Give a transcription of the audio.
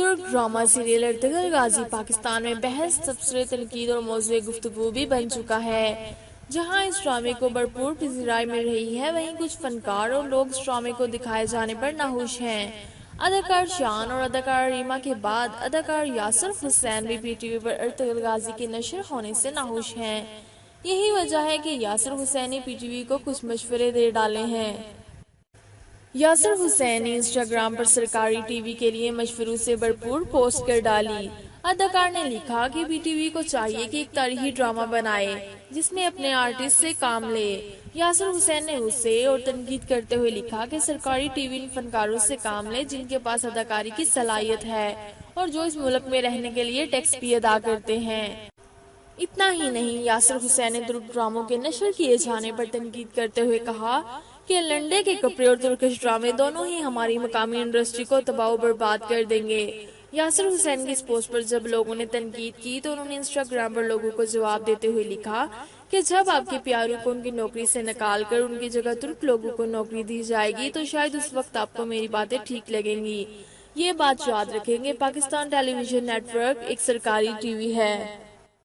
ترک drama serial Ertugrul Ghazi Pakistan میں بحث، تبصرے، تنقید اور موضوع گفتگو بھی بن چکا ہے۔ جہاں اس ڈرامے کو بھرپور پذیرائی مل رہی ہے، وہیں کچھ فنکار اور لوگ اس ڈرامے کو دکھائے جانے پر ناخوش ہیں۔ اداکار شان اور اداکارہ ریما کے بعد اداکار یاسر حسین بھی پی ٹی وی پر ارطغرل غازی کے نشر ہونے سے ناخوش ہیں۔ یہی وجہ ہے کہ یاسر حسین نے پی ٹی وی کو کچھ مشورے دے ڈالے ہیں۔ یاسر حسین نے انسٹاگرام پر سرکاری ٹی وی کے لیے مشوروں سے بھرپور پوسٹ کر ڈالی۔ اداکار نے لکھا کہ پی ٹی وی کو چاہیے کہ ایک تاریخی ڈرامہ بنائے جس میں اپنے آرٹسٹ سے کام لے۔ یاسر حسین نے اسے اور تنقید کرتے ہوئے لکھا کہ سرکاری ٹی وی ان فنکاروں سے کام لے جن کے پاس اداکاری کی صلاحیت ہے اور جو اس ملک میں رہنے کے لیے ٹیکس بھی ادا کرتے ہیں۔ اتنا ہی نہیں، یاسر حسین نے ترک ڈراموں کے نشر کیے جانے پر تنقید کرتے ہوئے کہا کہ لنڈے کے کپڑے اور ترکش ڈرامے دونوں ہی ہماری مقامی انڈسٹری کو تباہ و برباد کر دیں گے۔ یاسر حسین کی اس پوسٹ پر جب لوگوں نے تنقید کی تو انہوں نے انسٹاگرام پر لوگوں کو جواب دیتے ہوئے لکھا کہ جب آپ کے پیاروں کو ان کی نوکری سے نکال کر ان کی جگہ ترک لوگوں کو نوکری دی جائے گی تو شاید اس وقت آپ کو میری باتیں ٹھیک لگیں گی۔ یہ بات یاد رکھیں گے، پاکستان ٹیلی ویژن نیٹ ورک ایک سرکاری ٹی وی ہے۔